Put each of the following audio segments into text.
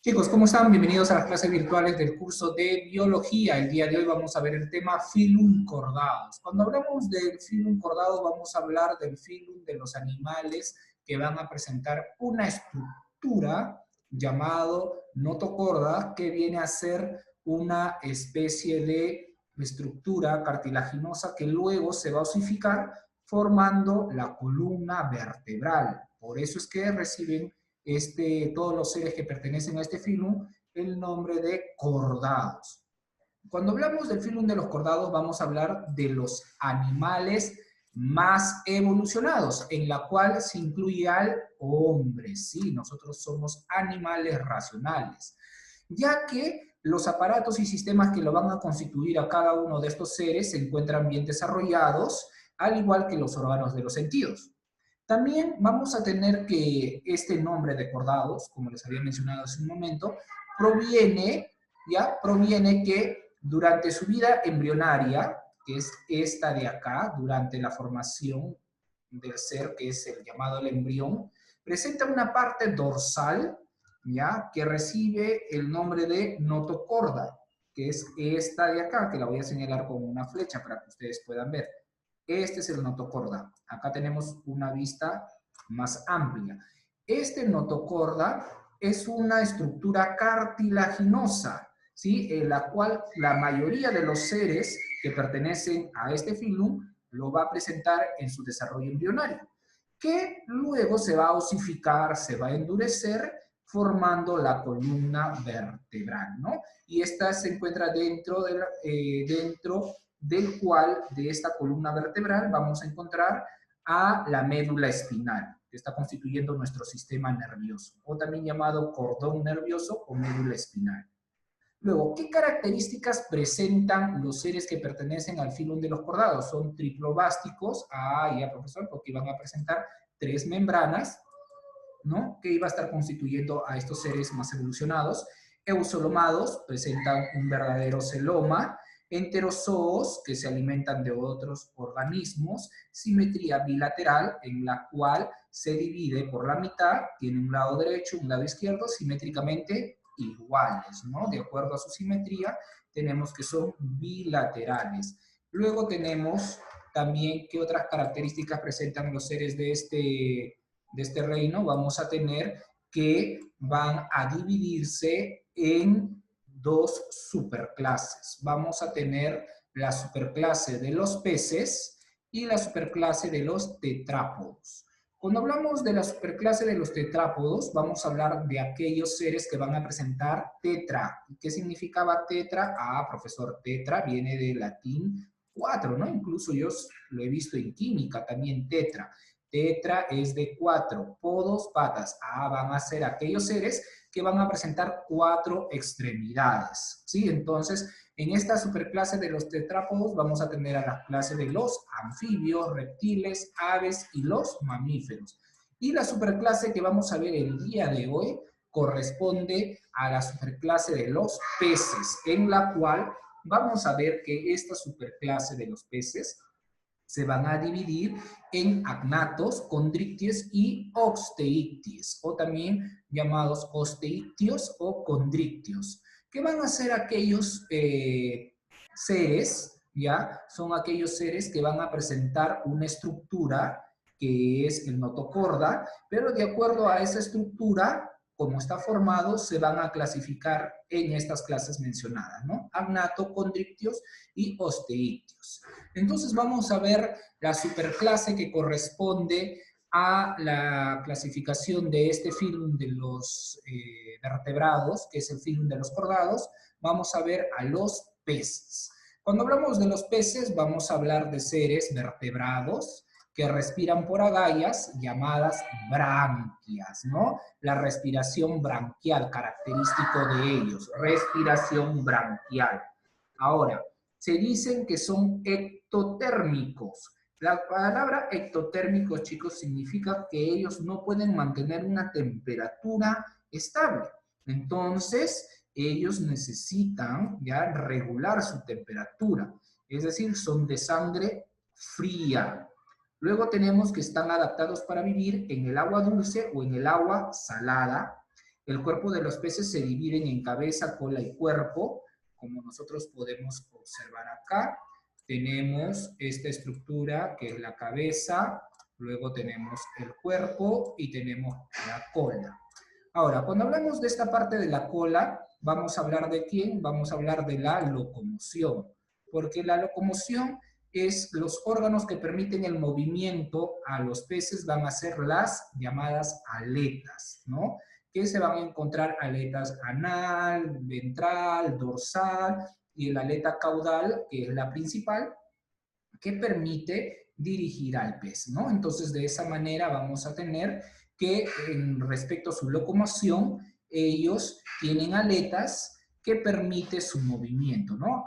Chicos, ¿cómo están? Bienvenidos a las clases virtuales del curso de biología. El día de hoy vamos a ver el tema filum cordados. Cuando hablamos del filum cordado, vamos a hablar del filum de los animales que van a presentar una estructura llamado notocorda, que viene a ser una especie de estructura cartilaginosa que luego se va a osificar formando la columna vertebral. Por eso es que reciben todos los seres que pertenecen a este filum el nombre de cordados. Cuando hablamos del filum de los cordados, vamos a hablar de los animales más evolucionados, en la cual se incluye al hombre. Sí, nosotros somos animales racionales, ya que los aparatos y sistemas que lo van a constituir a cada uno de estos seres se encuentran bien desarrollados, al igual que los órganos de los sentidos. También vamos a tener que este nombre de cordados, como les había mencionado hace un momento, proviene que durante su vida embrionaria, que es esta de acá, durante la formación del ser, que es el llamado el embrión, presenta una parte dorsal, ¿ya? Que recibe el nombre de notocorda, que es esta de acá, que la voy a señalar con una flecha para que ustedes puedan ver. Este es el notocorda. Acá tenemos una vista más amplia. Este notocorda es una estructura cartilaginosa, ¿sí? En la cual la mayoría de los seres que pertenecen a este filum lo va a presentar en su desarrollo embrionario, que luego se va a osificar, se va a endurecer, formando la columna vertebral, ¿no? Y esta se encuentra dentro del cual, de esta columna vertebral, vamos a encontrar a la médula espinal, que está constituyendo nuestro sistema nervioso, o también llamado cordón nervioso o médula espinal. Luego, ¿qué características presentan los seres que pertenecen al filum de los cordados? Son triplobásticos, ya profesor, porque van a presentar tres membranas, ¿no? Que iba a estar constituyendo a estos seres más evolucionados. Eusolomados presentan un verdadero celoma. Enterozoos, que se alimentan de otros organismos. Simetría bilateral, en la cual se divide por la mitad, tiene un lado derecho, un lado izquierdo, simétricamente iguales, ¿no? De acuerdo a su simetría, tenemos que son bilaterales. Luego tenemos también qué otras características presentan los seres de este reino. Vamos a tener que van a dividirse en dos superclases. Vamos a tener la superclase de los peces y la superclase de los tetrápodos. Cuando hablamos de la superclase de los tetrápodos, vamos a hablar de aquellos seres que van a presentar tetra. ¿Qué significaba tetra? Profesor, tetra viene del latín 4, ¿no? Incluso yo lo he visto en química también, tetra. Tetra es de 4, podos, patas. Van a ser aquellos seres que van a presentar 4 extremidades, ¿sí? Entonces, en esta superclase de los tetrápodos vamos a tener a la clase de los anfibios, reptiles, aves y los mamíferos. Y la superclase que vamos a ver el día de hoy corresponde a la superclase de los peces, en la cual vamos a ver que esta superclase de los peces se van a dividir en agnatos, condrictios y osteicties, o también llamados osteictios o condrictios, que van a ser aquellos seres, ¿ya? Son aquellos seres que van a presentar una estructura que es el notocorda, pero de acuerdo a esa estructura, como está formado, se van a clasificar en estas clases mencionadas, ¿no? Agnato, condrictios y osteictios. Entonces vamos a ver la superclase que corresponde a la clasificación de este filum de los vertebrados, que es el filum de los cordados. Vamos a ver a los peces. Cuando hablamos de los peces, vamos a hablar de seres vertebrados que respiran por agallas llamadas branquias, ¿no? La respiración branquial, característico de ellos, respiración branquial. Ahora, se dicen que son ectotérmicos. La palabra ectotérmicos, chicos, significa que ellos no pueden mantener una temperatura estable. Entonces, ellos necesitan ya regular su temperatura. Es decir, son de sangre fría. Luego tenemos que están adaptados para vivir en el agua dulce o en el agua salada. El cuerpo de los peces se dividen en cabeza, cola y cuerpo, como nosotros podemos observar acá. Tenemos esta estructura que es la cabeza, luego tenemos el cuerpo y tenemos la cola. Ahora, cuando hablamos de esta parte de la cola, vamos a hablar de ¿quién? Vamos a hablar de la locomoción, porque la locomoción es los órganos que permiten el movimiento a los peces van a ser las llamadas aletas, ¿no? Que se van a encontrar aletas anal, ventral, dorsal y el aleta caudal, que es la principal, que permite dirigir al pez, ¿no? Entonces, de esa manera vamos a tener que, respecto a su locomoción, ellos tienen aletas que permite su movimiento, ¿no?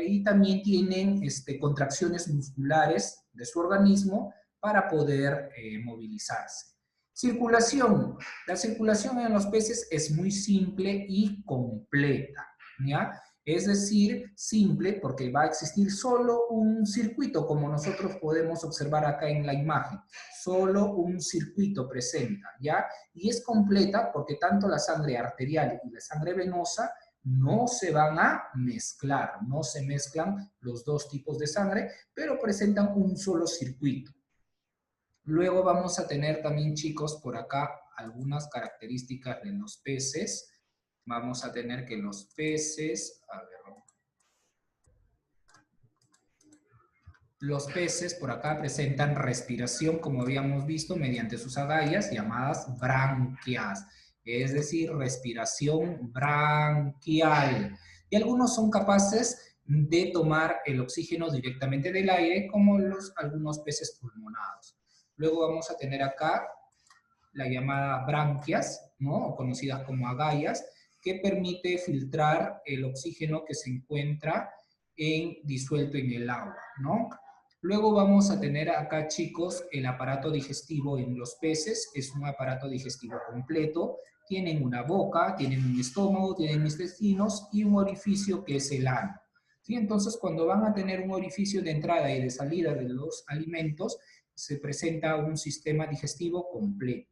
Y también tienen contracciones musculares de su organismo para poder movilizarse. Circulación. La circulación en los peces es muy simple y completa, ¿ya? Es decir, simple porque va a existir solo un circuito, como nosotros podemos observar acá en la imagen. Solo un circuito presenta, ¿ya? Y es completa porque tanto la sangre arterial y la sangre venosa no se van a mezclar, no se mezclan los dos tipos de sangre, pero presentan un solo circuito. Luego vamos a tener también, chicos, por acá algunas características de los peces. Vamos a tener que los peces, los peces por acá presentan respiración, como habíamos visto, mediante sus agallas llamadas branquias, es decir, respiración branquial. Y algunos son capaces de tomar el oxígeno directamente del aire, como algunos peces pulmonados. Luego vamos a tener acá la llamada branquias, ¿no? O conocidas como agallas, que permite filtrar el oxígeno que se encuentra disuelto en el agua, ¿no? Luego vamos a tener acá, chicos, el aparato digestivo en los peces. Es un aparato digestivo completo. Tienen una boca, tienen un estómago, tienen intestinos y un orificio que es el ano. ¿Sí? Entonces, cuando van a tener un orificio de entrada y de salida de los alimentos, se presenta un sistema digestivo completo.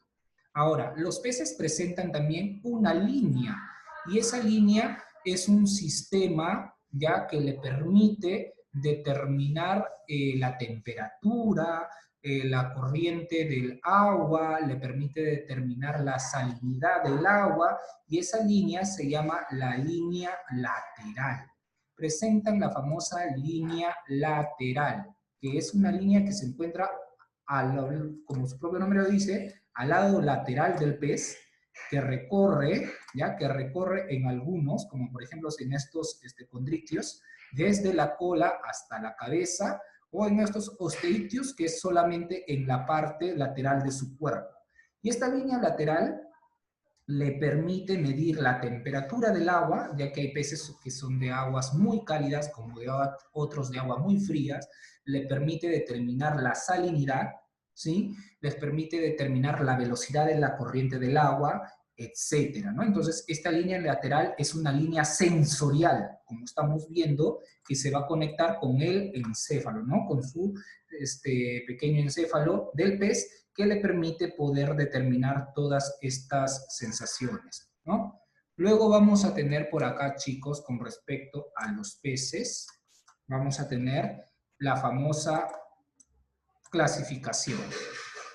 Ahora, los peces presentan también una línea, y esa línea es un sistema ya que le permite determinar la temperatura, la corriente del agua, le permite determinar la salinidad del agua, y esa línea se llama la línea lateral. Presentan la famosa línea lateral, que es una línea que se encuentra, como su propio nombre lo dice, al lado lateral del pez, que recorre, ¿ya? Que recorre en algunos, como por ejemplo en estos condrictios, desde la cola hasta la cabeza, o en estos osteictios, que es solamente en la parte lateral de su cuerpo. Y esta línea lateral le permite medir la temperatura del agua, ya que hay peces que son de aguas muy cálidas, como otros de agua muy frías, le permite determinar la salinidad, ¿sí? Les permite determinar la velocidad de la corriente del agua, etcétera, ¿no? Entonces, esta línea lateral es una línea sensorial, como estamos viendo, que se va a conectar con el encéfalo, ¿no? Con su pequeño encéfalo del pez, que le permite poder determinar todas estas sensaciones, ¿no? Luego vamos a tener por acá, chicos, con respecto a los peces, vamos a tener la famosa clasificación.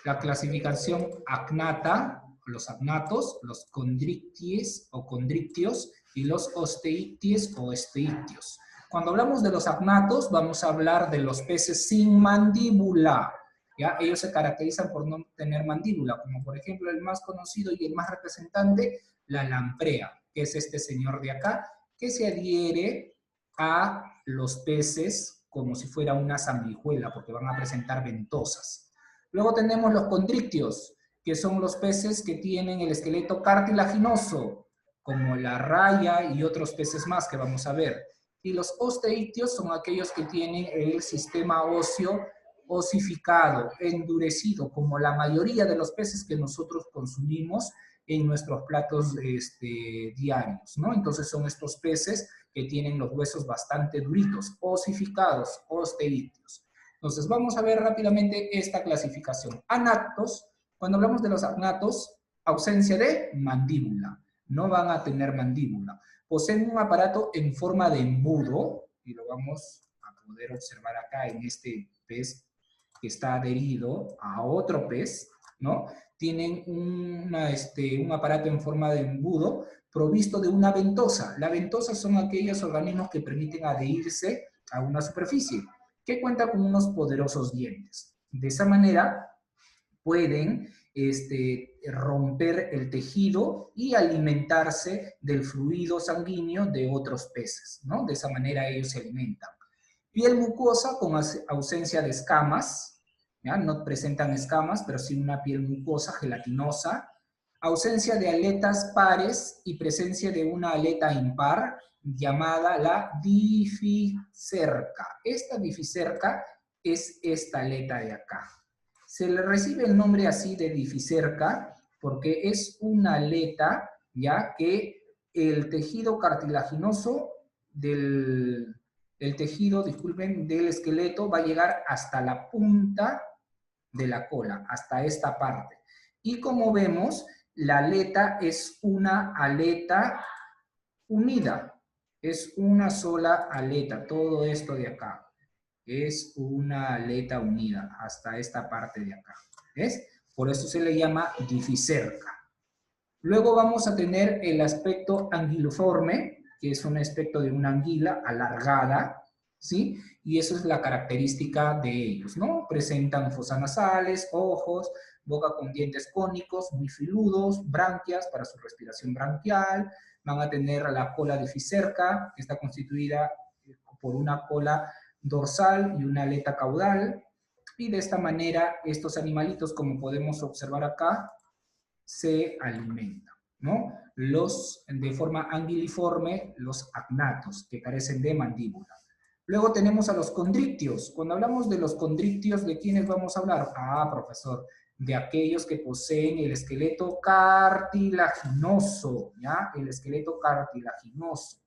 La clasificación agnata, los agnatos, los condricties o condrictios y los osteicties o osteictios. Cuando hablamos de los agnatos, vamos a hablar de los peces sin mandíbula. ¿Ya? Ellos se caracterizan por no tener mandíbula, como por ejemplo el más conocido y el más representante, la lamprea, que es este señor de acá, que se adhiere a los peces como si fuera una sanguijuela, porque van a presentar ventosas. Luego tenemos los condrictios, que son los peces que tienen el esqueleto cartilaginoso, como la raya y otros peces más que vamos a ver. Y los osteictios son aquellos que tienen el sistema óseo osificado, endurecido, como la mayoría de los peces que nosotros consumimos en nuestros platos diarios, ¿no? Entonces son estos peces que tienen los huesos bastante duritos, osificados, osteictios. Entonces vamos a ver rápidamente esta clasificación. Agnatos, cuando hablamos de los agnatos, ausencia de mandíbula. no van a tener mandíbula. Poseen un aparato en forma de embudo, y lo vamos a poder observar acá en este pez que está adherido a otro pez, ¿no? Tienen un aparato en forma de embudo provisto de una ventosa. La ventosa son aquellos organismos que permiten adherirse a una superficie, que cuenta con unos poderosos dientes. De esa manera pueden romper el tejido y alimentarse del fluido sanguíneo de otros peces, ¿no? De esa manera ellos se alimentan. Piel mucosa con ausencia de escamas, ¿ya? No presentan escamas, pero sí una piel mucosa, gelatinosa. Ausencia de aletas pares y presencia de una aleta impar llamada la dificerca. Esta dificerca es esta aleta de acá. Se le recibe el nombre así de dificerca porque es una aleta, ya que el tejido cartilaginoso del tejido, disculpen, del esqueleto va a llegar hasta la punta de la cola, hasta esta parte. Y como vemos, la aleta es una aleta unida, es una sola aleta, todo esto de acá es una aleta unida hasta esta parte de acá, ¿ves? Por eso se le llama dificerca. Luego vamos a tener el aspecto anguiloforme, que es un aspecto de una anguila alargada, ¿sí? Y eso es la característica de ellos, ¿no? Presentan fosas nasales, ojos, boca con dientes cónicos, muy filudos, branquias para su respiración branquial, van a tener la cola dificerca, que está constituida por una cola dorsal y una aleta caudal, y de esta manera estos animalitos, como podemos observar acá, se alimentan, ¿no? Los de forma anguiliforme, los agnatos, que carecen de mandíbula. Luego tenemos a los condrictios. Cuando hablamos de los condrictios, ¿de quiénes vamos a hablar? Ah, profesor, de aquellos que poseen el esqueleto cartilaginoso, ¿ya? El esqueleto cartilaginoso.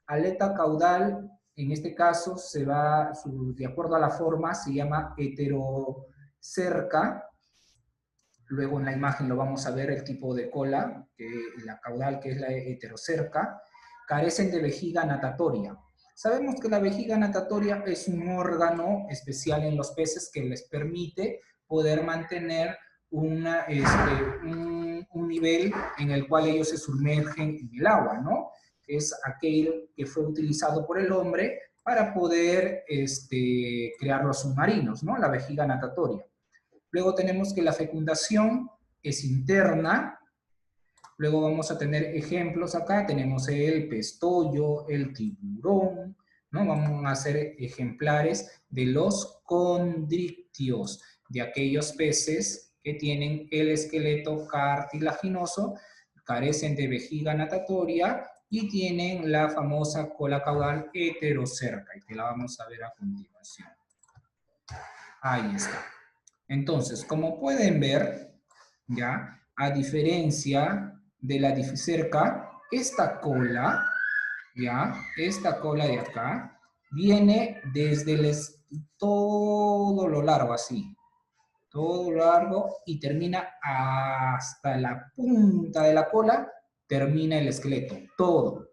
Aleta caudal, en este caso, de acuerdo a la forma, se llama heterocerca. Luego en la imagen lo vamos a ver el tipo de cola, la caudal, que es la heterocerca. Carecen de vejiga natatoria. Sabemos que la vejiga natatoria es un órgano especial en los peces que les permite poder mantener un nivel en el cual ellos se sumergen en el agua, ¿no? Es aquel que fue utilizado por el hombre para poder crear los submarinos, ¿no? La vejiga natatoria. Luego tenemos que la fecundación es interna. Luego vamos a tener ejemplos acá. Tenemos el pestollo, el tiburón, ¿no? Vamos a hacer ejemplares de los condrictios, de aquellos peces que tienen el esqueleto cartilaginoso, carecen de vejiga natatoria y tienen la famosa cola caudal heterocerca, y que la vamos a ver a continuación. Ahí está. Entonces, como pueden ver, ya, a diferencia de la dificerca, esta cola, ya, esta cola de acá, viene desde todo lo largo, así, todo largo, y termina hasta la punta de la cola, termina el esqueleto, todo,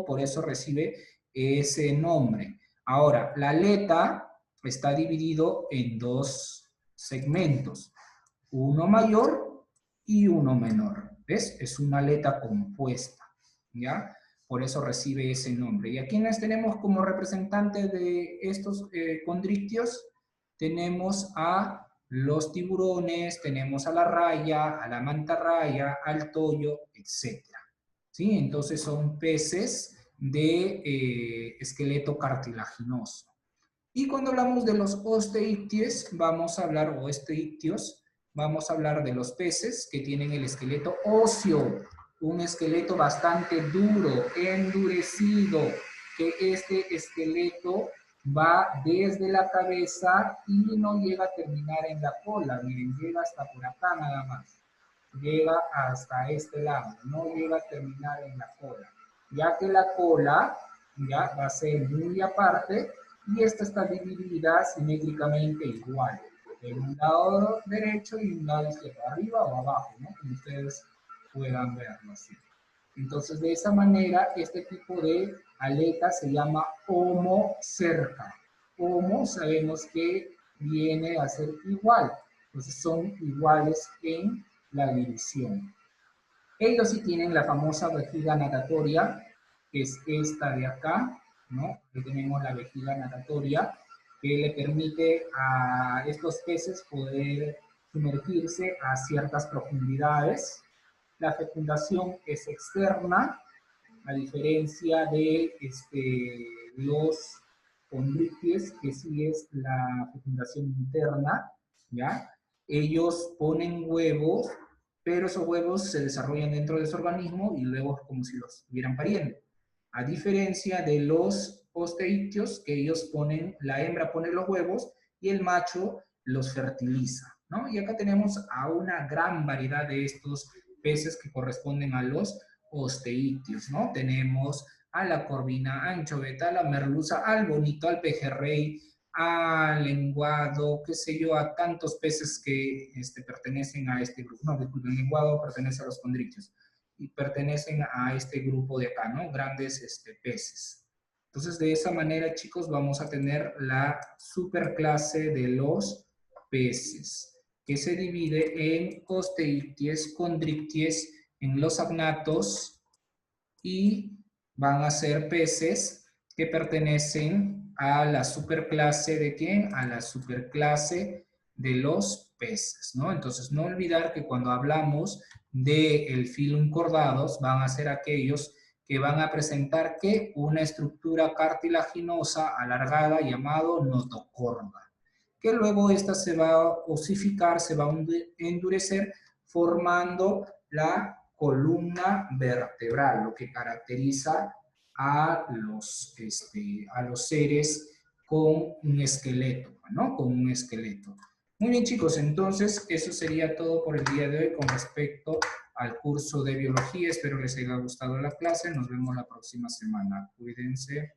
por eso recibe ese nombre. Ahora, la aleta está dividido en dos segmentos, uno mayor y uno menor, ¿ves? Es una aleta compuesta, ¿ya? Por eso recibe ese nombre. ¿Y a quiénes tenemos como representantes de estos condrictios? Tenemos a los tiburones, tenemos a la raya, a la mantarraya, al toyo, etc. ¿Sí? Entonces son peces de esqueleto cartilaginoso. Y cuando hablamos de los osteicties, vamos a hablar, o osteictios, vamos a hablar de los peces que tienen el esqueleto óseo, un esqueleto bastante duro, endurecido, que este esqueleto va desde la cabeza y no llega a terminar en la cola, miren, llega hasta por acá nada más, llega hasta este lado, no llega a terminar en la cola, ya que la cola ya va a ser muy aparte y esta está dividida simétricamente igual, en un lado derecho y un lado izquierdo, arriba o abajo, ¿no? Como ustedes puedan verlo así. Entonces, de esa manera, este tipo de aleta se llama homocerca. Homo sabemos que viene a ser igual, entonces son iguales en la división. Ellos sí tienen la famosa vejiga natatoria, que es esta de acá, ¿no? Aquí tenemos la vejiga natatoria, que le permite a estos peces poder sumergirse a ciertas profundidades. La fecundación es externa, a diferencia de los condrites, que sí es la fecundación interna, ¿ya? Ellos ponen huevos, pero esos huevos se desarrollan dentro de su organismo y luego es como si los estuvieran pariendo. A diferencia de los osteídeos, que ellos ponen, la hembra pone los huevos y el macho los fertiliza, ¿no? Y acá tenemos a una gran variedad de estos peces que corresponden a los osteídeos, ¿no? Tenemos a la corvina, a anchoveta, a la merluza, al bonito, al pejerrey, al lenguado, qué sé yo, a tantos peces que pertenecen a este grupo. No, disculpen, el lenguado pertenece a los condrichos y pertenecen a este grupo de acá, ¿no? Grandes peces. Entonces, de esa manera, chicos, vamos a tener la superclase de los peces, que se divide en osteichthyes, condrichthyes, en los agnatos, y van a ser peces que pertenecen a la superclase de ¿quién? A la superclase de los peces, ¿no? Entonces, no olvidar que cuando hablamos del filum cordados, van a ser aquellos que van a presentar ¿qué? Una estructura cartilaginosa alargada llamado notocorda, que luego esta se va a osificar, se va a endurecer, formando la columna vertebral, lo que caracteriza a los seres con un esqueleto, ¿no? Con un esqueleto. Muy bien, chicos, entonces eso sería todo por el día de hoy con respecto al curso de biología. Espero les haya gustado la clase. Nos vemos la próxima semana. Cuídense.